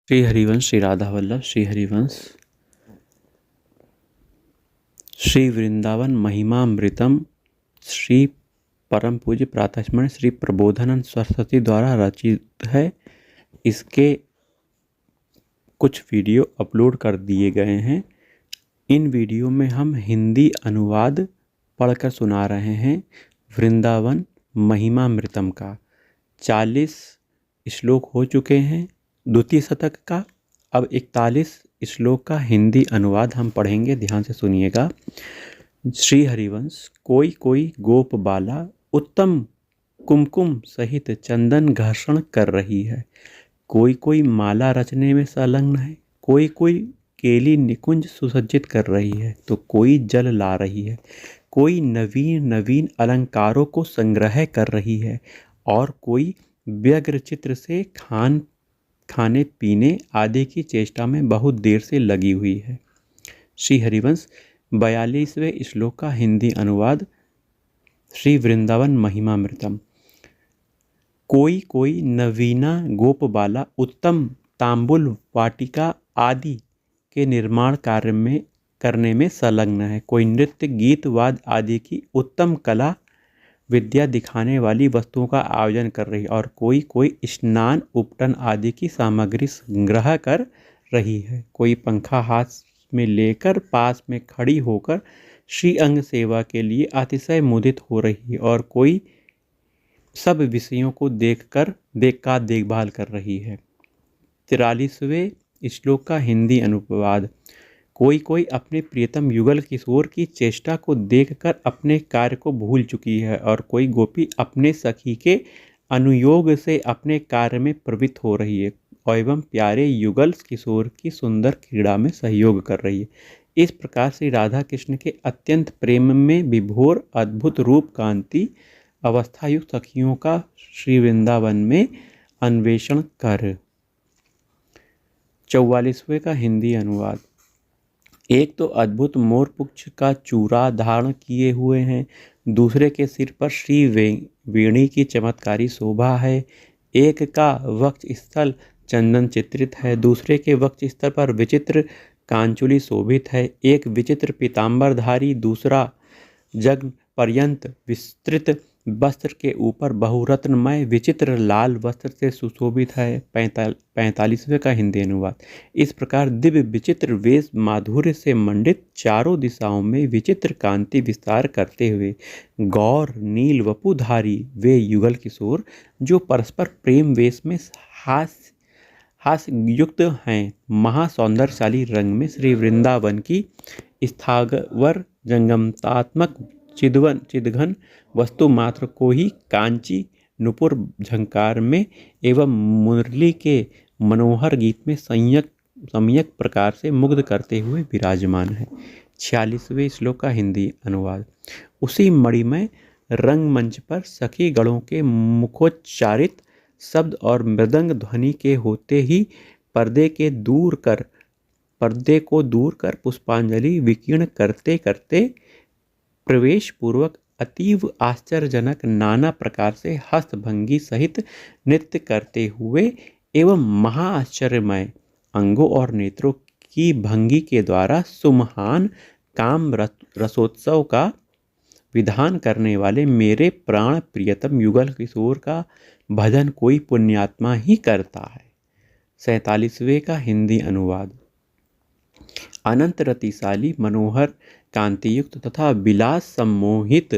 श्री हरिवंश, श्री राधा वल्लभ, श्री हरिवंश। श्री वृंदावन महिमामृतम श्री परम पूज्य प्रातस्मरण श्री प्रबोधानंद सरस्वती द्वारा रचित है। इसके कुछ वीडियो अपलोड कर दिए गए हैं। इन वीडियो में हम हिंदी अनुवाद पढ़कर सुना रहे हैं। वृंदावन महिमामृतम का 40 श्लोक हो चुके हैं द्वितीय शतक का। अब 41 श्लोक का हिंदी अनुवाद हम पढ़ेंगे, ध्यान से सुनिएगा। श्री हरिवंश। कोई कोई गोप बाला उत्तम कुमकुम सहित चंदन घर्षण कर रही है, कोई कोई माला रचने में संलग्न है, कोई कोई केली निकुंज सुसज्जित कर रही है, तो कोई जल ला रही है, कोई नवीन नवीन अलंकारों को संग्रह कर रही है, और कोई व्यग्र चित्र से खाने पीने आदि की चेष्टा में बहुत देर से लगी हुई है। श्री हरिवंश 42वें श्लोक का हिंदी अनुवाद। श्री वृंदावन महिमामृतम। कोई कोई नवीना गोपबाला उत्तम तांबुल वाटिका आदि के निर्माण कार्य करने में संलग्न है, कोई नृत्य गीत वाद आदि की उत्तम कला विद्या दिखाने वाली वस्तुओं का आयोजन कर रही है, और कोई कोई स्नान उपटन आदि की सामग्री संग्रह कर रही है, कोई पंखा हाथ में लेकर पास में खड़ी होकर श्री अंग सेवा के लिए अतिशय मुदित हो रही है, और कोई सब विषयों को देखभाल कर रही है। 43वें श्लोक का हिंदी अनुवाद। कोई कोई अपने प्रियतम युगल किशोर की चेष्टा को देखकर अपने कार्य को भूल चुकी है, और कोई गोपी अपने सखी के अनुयोग से अपने कार्य में प्रवृत्त हो रही है, एवं प्यारे युगल किशोर की सुंदर क्रीड़ा में सहयोग कर रही है। इस प्रकार से राधा कृष्ण के अत्यंत प्रेम में विभोर अद्भुत रूप कांति अवस्थायुक्त सखियों का श्री वृंदावन में अन्वेषण कर। 44वें का हिंदी अनुवाद। एक तो अद्भुत मोरपुच्छ का चूड़ा धारण किए हुए हैं, दूसरे के सिर पर श्री वेणी की चमत्कारी शोभा है, एक का वक्ष स्थल चंदन चित्रित है, दूसरे के वक्ष स्थल पर विचित्र कांचुली शोभित है, एक विचित्र पीताम्बरधारी, दूसरा जग पर्यंत विस्तृत वस्त्र के ऊपर बहुरत्नमय विचित्र लाल वस्त्र से सुशोभित है। 45वें का हिंदी अनुवाद। इस प्रकार दिव्य विचित्र वेश माधुर्य से मंडित चारों दिशाओं में विचित्र कांति विस्तार करते हुए गौर नील वपुधारी वे युगल किशोर, जो परस्पर प्रेम वेश में हास्य युक्त हैं, महासौंदर्यशाली रंग में श्री वृंदावन की स्थावर जंगमतात्मक चिदघन वस्तु मात्र को ही कांची नुपुर झंकार में एवं मुरली के मनोहर गीत में सम्यक प्रकार से मुग्ध करते हुए विराजमान है। 46वें श्लोक का हिंदी अनुवाद। उसी मणिमय रंगमंच पर सखी गणों के मुखोच्चारित शब्द और मृदंग ध्वनि के होते ही पर्दे को दूर कर पुष्पांजलि विकीर्ण करते करते प्रवेश पूर्वक अतीव आश्चर्यजनक नाना प्रकार से हस्तभंगी सहित नृत्य करते हुए एवं महाआश्चर्यमय अंगों और नेत्रों की भंगी के द्वारा सुमहान काम रसोत्सव का विधान करने वाले मेरे प्राण प्रियतम युगल किशोर का भजन कोई पुण्यात्मा ही करता है। 47वें का हिंदी अनुवाद। अनंत रतिशाली मनोहर कांतियुक्त तथा विलास सम्मोहित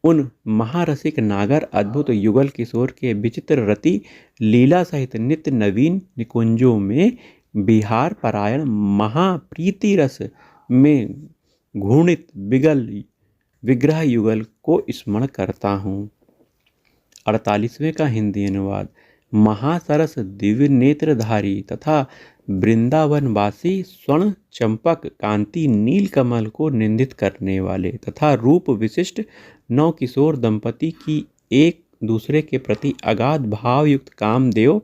उन महारसिक नागर अद्भुत युगल किशोर के विचित्र रति लीला सहित नित्य नवीन निकुंजों में विहार परायण महाप्रीति रस में घूर्णित विग्रह युगल को स्मरण करता हूँ। 48वें का हिंदी अनुवाद। महासरस दिव्य नेत्रधारी तथा वृंदावनवासी स्वर्ण चंपक कांति नील कमल को निंदित करने वाले तथा रूप विशिष्ट नौ किशोर दंपति की एक दूसरे के प्रति अगाध भावयुक्त कामदेव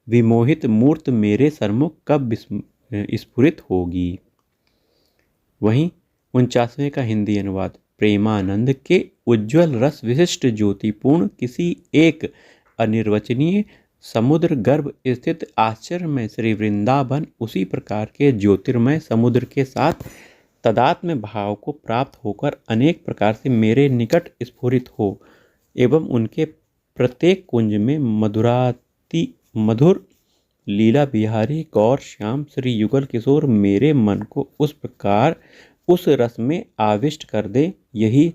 विमोहित मूर्त मेरे सम्मुख कब स्फुरित होगी। वहीं 49वें का हिंदी अनुवाद। प्रेमानंद के उज्ज्वल रस विशिष्ट ज्योतिपूर्ण किसी एक अनिर्वचनीय समुद्र गर्भ स्थित आश्चर्य में श्री वृंदावन उसी प्रकार के ज्योतिर्मय समुद्र के साथ तदात्म्य भाव को प्राप्त होकर अनेक प्रकार से मेरे निकट स्फुरित हो एवं उनके प्रत्येक कुंज में मधुराति मधुर लीला बिहारी गौर श्याम श्री युगल किशोर मेरे मन को उस प्रकार उस रस में आविष्ट कर दे, यही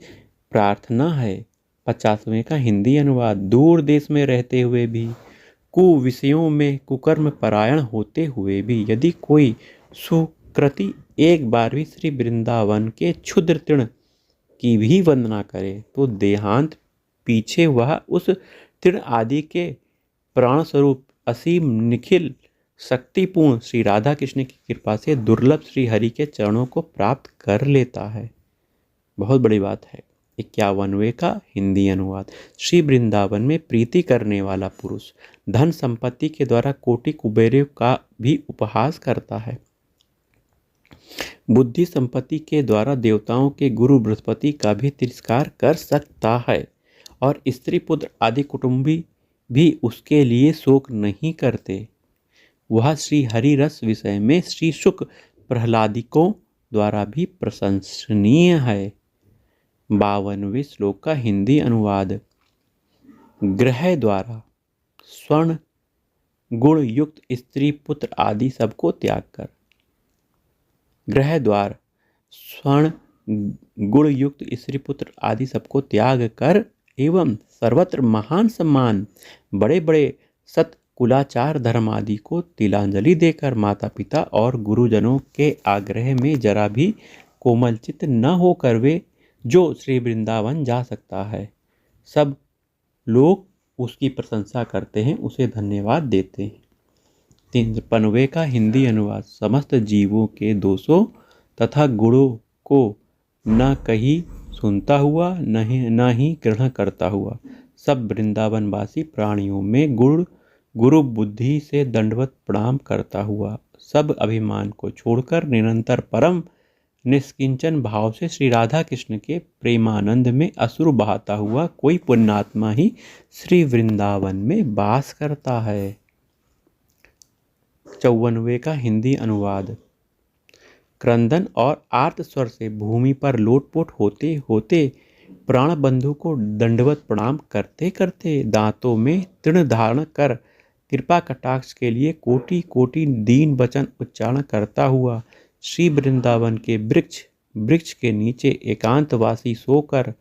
प्रार्थना है। 50वें का हिंदी अनुवाद। दूर देश में रहते हुए भी, कुविषयों में कुकर्म परायण होते हुए भी यदि कोई सुकृति एक बार भी श्री वृंदावन के क्षुद्र तृण की भी वंदना करे तो देहांत पीछे वह उस तृण आदि के प्राण स्वरूप असीम निखिल शक्तिपूर्ण श्री राधा कृष्ण की कृपा से दुर्लभ श्री हरि के चरणों को प्राप्त कर लेता है। बहुत बड़ी बात है। 51वें का हिंदी अनुवाद। श्री वृंदावन में प्रीति करने वाला पुरुष धन संपत्ति के द्वारा कोटि कुबेरों का भी उपहास करता है, बुद्धि संपत्ति के द्वारा देवताओं के गुरु बृहस्पति का भी तिरस्कार कर सकता है, और स्त्री पुत्र आदि कुटुंबी भी उसके लिए शोक नहीं करते। वह श्री हरि रस विषय में श्री शुक प्रहलादिकों द्वारा भी प्रशंसनीय है। 52वें श्लोक का हिंदी अनुवाद। ग्रह द्वारा स्वर्ण गुण युक्त स्त्री पुत्र आदि सबको त्याग कर, ग्रह द्वार स्वर्ण गुण युक्त स्त्री पुत्र आदि सबको त्याग कर एवं सर्वत्र महान सम्मान बड़े बड़े सत कुलाचार धर्म आदि को तिलांजलि देकर माता पिता और गुरुजनों के आग्रह में जरा भी कोमलचित न होकर वे जो श्री वृंदावन जा सकता है, सब लोग उसकी प्रशंसा करते हैं, उसे धन्यवाद देते हैं। 53वें का हिंदी अनुवाद। समस्त जीवों के दोषों तथा गुणों को न कहीं सुनता हुआ न ही ग्रहण करता हुआ सब वृंदावनवासी प्राणियों में गुरु बुद्धि से दंडवत प्रणाम करता हुआ सब अभिमान को छोड़कर निरंतर परम निष्किंचन भाव से श्री राधा कृष्ण के प्रेमानंद में अश्रु बहाता हुआ कोई पुण्यात्मा ही श्री वृंदावन में वास करता है। 54वें का हिंदी अनुवाद। क्रंदन और आर्त स्वर से भूमि पर लोटपोट होते होते प्राण बंधु को दंडवत प्रणाम करते करते दांतों में तृण धारण कर कृपा कटाक्ष के लिए कोटि कोटि दीन वचन उच्चारण करता हुआ श्री वृंदावन के वृक्ष के नीचे एकांतवासी सोकर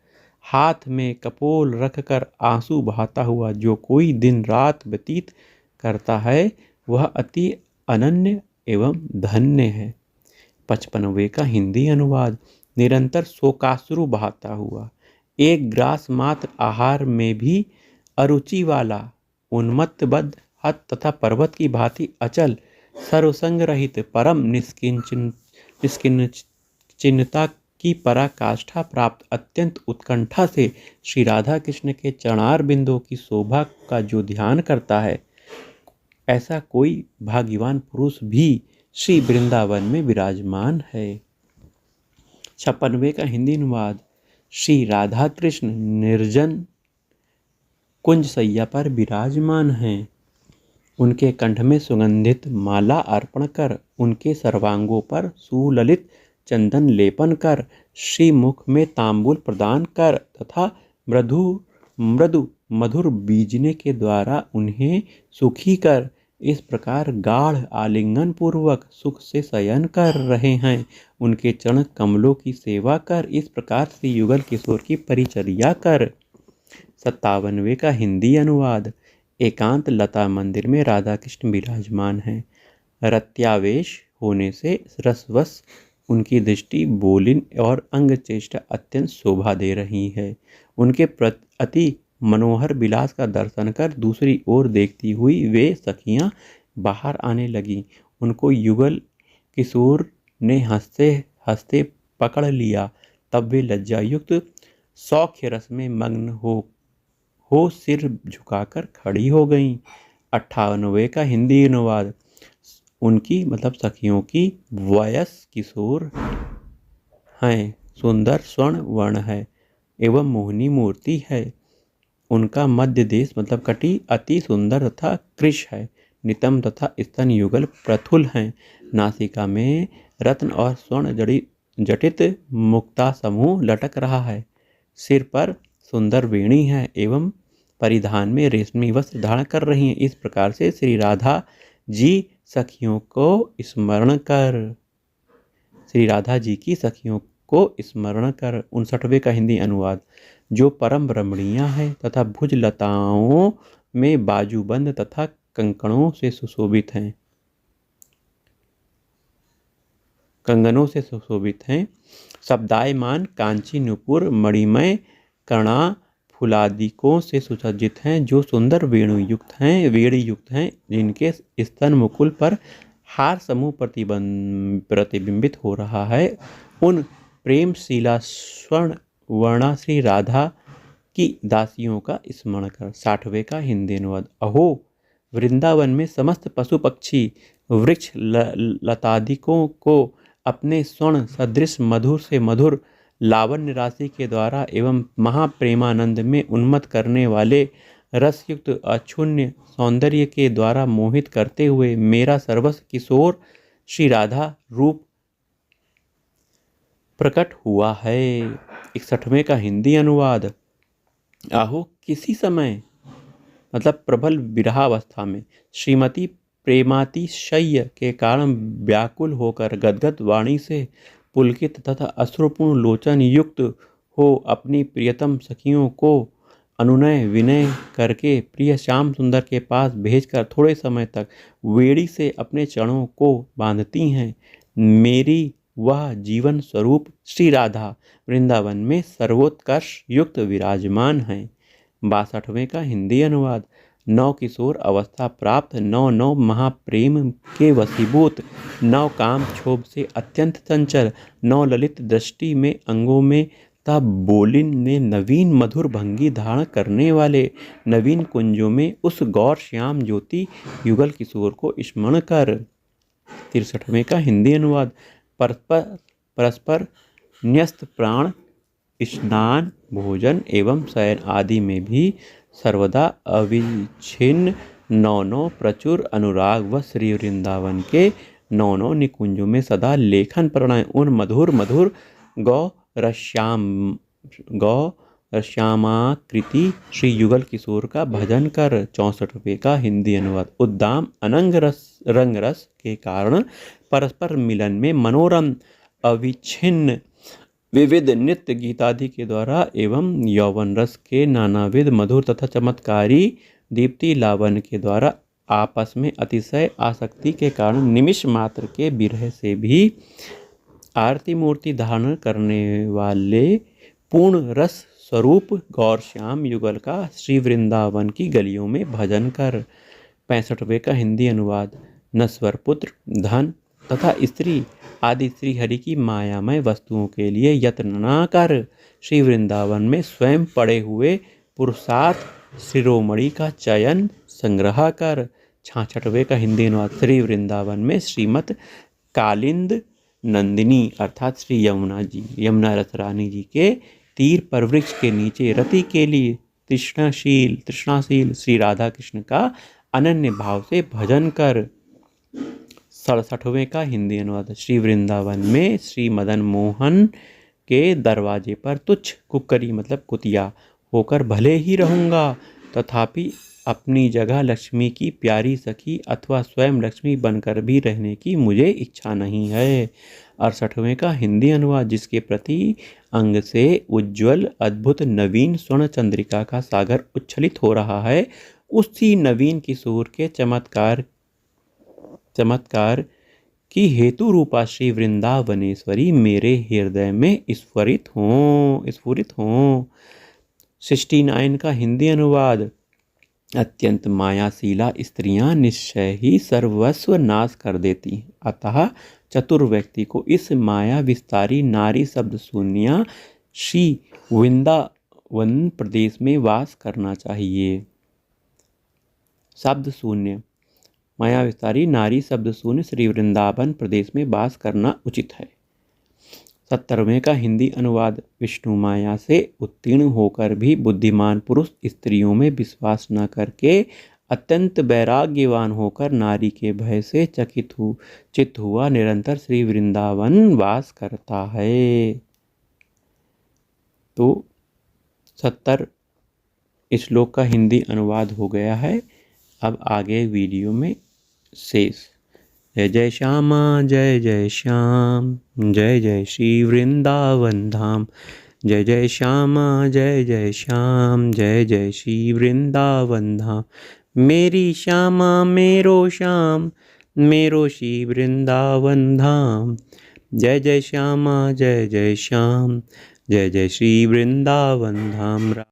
हाथ में कपोल रखकर आंसू बहाता हुआ जो कोई दिन रात व्यतीत करता है वह अति अनन्य एवं धन्य है। 55वें का हिंदी अनुवाद। निरंतर शोकाश्रु बहाता हुआ एक ग्रास मात्र आहार में भी अरुचि वाला उन्मत्तबद्ध हत तथा पर्वत की भांति अचल सर्वसंग रहित परम निष्किंचिन्नता की पराकाष्ठा प्राप्त अत्यंत उत्कंठा से श्री राधा कृष्ण के चरणार बिंदों की शोभा का जो ध्यान करता है, ऐसा कोई भाग्यवान पुरुष भी श्री वृंदावन में विराजमान है। 56वें का हिंदी अनुवाद। श्री राधा कृष्ण निर्जन कुंज सैया पर विराजमान हैं। उनके कंठ में सुगंधित माला अर्पण कर, उनके सर्वांगों पर सुललित चंदन लेपन कर, श्री मुख में तांबूल प्रदान कर तथा मृदु मधुर बीजने के द्वारा उन्हें सुखी कर इस प्रकार गाढ़ आलिंगन पूर्वक सुख से शयन कर रहे हैं। उनके चरण कमलों की सेवा कर इस प्रकार श्री युगल किशोर की परिचर्या कर। 57वें का हिंदी अनुवाद। एकांत लता मंदिर में राधा कृष्ण विराजमान हैं। रत्यावेश होने से रसवश उनकी दृष्टि बोलिन और अंग चेष्टा अत्यंत शोभा दे रही है। उनके अति मनोहर विलास का दर्शन कर दूसरी ओर देखती हुई वे सखियां बाहर आने लगीं। उनको युगल किशोर ने हंसते हंसते पकड़ लिया। तब वे लज्जायुक्त सौख्य रस में मग्न हो सिर झुकाकर खड़ी हो गईं। 58वें का हिंदी अनुवाद। उनकी मतलब सखियों की वयस किशोर हैं, सुंदर स्वर्ण वर्ण है एवं मोहिनी मूर्ति है। उनका मध्य देश मतलब कटी अति सुंदर तथा कृश है। नितंब तथा स्तन युगल प्रथुल हैं। नासिका में रत्न और स्वर्ण जटित मुक्ता समूह लटक रहा है। सिर पर सुंदर वेणी है एवं परिधान में रेशमी वस्त्र धारण कर रही हैं। इस प्रकार से श्री राधा जी सखियों को स्मरण कर श्री राधा जी की सखियों को स्मरण कर 59वें का हिंदी अनुवाद। जो परम रमणीय है तथा भुज लताओं में बाजूबंद तथा कंगनों से सुशोभित हैं। शब्दायमान कांची नुपुर मणिमय कर्णा फुलादिकों से सुसज्जित हैं। जो सुंदर वेणी युक्त हैं जिनके स्तन मुकुल पर हार समूह प्रतिबिंबित हो रहा है। उन प्रेमशीला स्वर्ण वर्णा श्री राधा की दासियों का स्मरण कर। 60वें का हिंदी अनुवाद। अहो वृंदावन में समस्त पशु पक्षी वृक्ष लतादिकों को अपने स्वर्ण सदृश मधुर से मधुर लावण्य राशि के द्वारा एवं महाप्रेमानंद में उन्मत्त करने वाले रसयुक्त अक्षुण्य सौंदर्य के द्वारा मोहित करते हुए मेरा सर्वस्व किशोर श्री राधा रूप प्रकट हुआ है। 61वें का हिंदी अनुवाद। आहो किसी समय मतलब प्रबल विरहावस्था में श्रीमती प्रेमातिशय के कारण व्याकुल होकर गदगद वाणी से पुलकित तथा अश्रुपूर्ण लोचन युक्त हो अपनी प्रियतम सखियों को अनुनय विनय करके प्रिय श्याम सुंदर के पास भेजकर थोड़े समय तक वेड़ी से अपने चरणों को बांधती हैं। मेरी वह जीवन स्वरूप श्री राधा वृंदावन में सर्वोत्कर्ष युक्त विराजमान हैं। 62वें का हिंदी अनुवाद। नव किशोर अवस्था प्राप्त नव महाप्रेम के वशीभूत नव काम क्षोभ से अत्यंत चंचल नव ललित दृष्टि में अंगों में तथा बोलिन में नवीन मधुर भंगी धारण करने वाले नवीन कुंजों में उस गौर श्याम ज्योति युगल किशोर को स्मरण कर। 63वें का हिंदी अनुवाद। परस्पर न्यस्त प्राण स्नान भोजन एवं शयन आदि में भी सर्वदा अविच्छिन्न नौ प्रचुर अनुराग व श्री वृंदावन के नौ निकुंजों में सदा लेखन प्रणय उन मधुर मधुर गौ रश्यामाकृति श्री युगल किशोर का भजन कर। 64वें का हिंदी अनुवाद। उद्दाम अनंग रंग रस के कारण परस्पर मिलन में मनोरम अविच्छिन्न विविध नृत्य गीतादि के द्वारा एवं यौवन रस के नानाविध मधुर तथा चमत्कारी दीप्ति लावण्य के द्वारा आपस में अतिशय आसक्ति के कारण निमिष मात्र के विरह से भी आरती मूर्ति धारण करने वाले पूर्ण रस स्वरूप गौर श्याम युगल का श्री वृंदावन की गलियों में भजन कर। 65वें का हिंदी अनुवाद। नश्वर पुत्र धन तथा स्त्री आदि श्री हरि की मायामय वस्तुओं के लिए यत्न न कर श्री वृंदावन में स्वयं पड़े हुए पुरुषार्थ शिरोमणि का चयन संग्रह कर। 66वें का हिंदी अनुवाद। श्री वृंदावन में श्रीमत कालिंद नंदिनी अर्थात श्री यमुना रस रानी जी के तीर पर वृक्ष के नीचे रति के लिए तृष्णाशील श्री राधा कृष्ण का अनन्य भाव से भजन कर। 67वें का हिंदी अनुवाद। श्री वृंदावन में श्री मदन मोहन के दरवाजे पर तुच्छ कुक्करी मतलब कुतिया होकर भले ही रहूँगा, तथापि अपनी जगह लक्ष्मी की प्यारी सखी अथवा स्वयं लक्ष्मी बनकर भी रहने की मुझे इच्छा नहीं है। 68वें का हिंदी अनुवाद। जिसके प्रति अंग से उज्ज्वल अद्भुत नवीन स्वर्ण चंद्रिका का सागर उच्छलित हो रहा है, उसी नवीन किशोर के चमत्कार की हेतु रूपा श्री वृंदावनेश्वरी मेरे हृदय में स्फुरित हों। 69 का हिंदी अनुवाद। अत्यंत मायाशीला स्त्रियां निश्चय ही सर्वस्व नाश कर देती हैं, अतः चतुर व्यक्ति को इस माया विस्तारी नारी शब्द शून्य श्री वृंदावन प्रदेश में वास करना चाहिए। शब्द शून्य माया विस्तारी नारी शब्द शून्य श्री वृंदावन प्रदेश में वास करना उचित है। 70वें का हिंदी अनुवाद। विष्णु माया से उत्तीर्ण होकर भी बुद्धिमान पुरुष स्त्रियों में विश्वास न करके अत्यंत वैराग्यवान होकर नारी के भय से चित्त हुआ निरंतर श्री वृंदावन वास करता है। तो 70 श्लोक का हिंदी अनुवाद हो गया है। अब आगे वीडियो में शेष। जय जय श्यामा जय जय श्याम, जय जय श्री वृंदावन धाम। जय जय श्यामा जय जय श्याम, जय जय श्री वृंदावन धाम। मेरी श्यामा मेरो श्याम, मेरो श्री वृंदावन धाम। जय जय श्यामा जय जय श्याम, जय जय श्री वृंदावन धाम।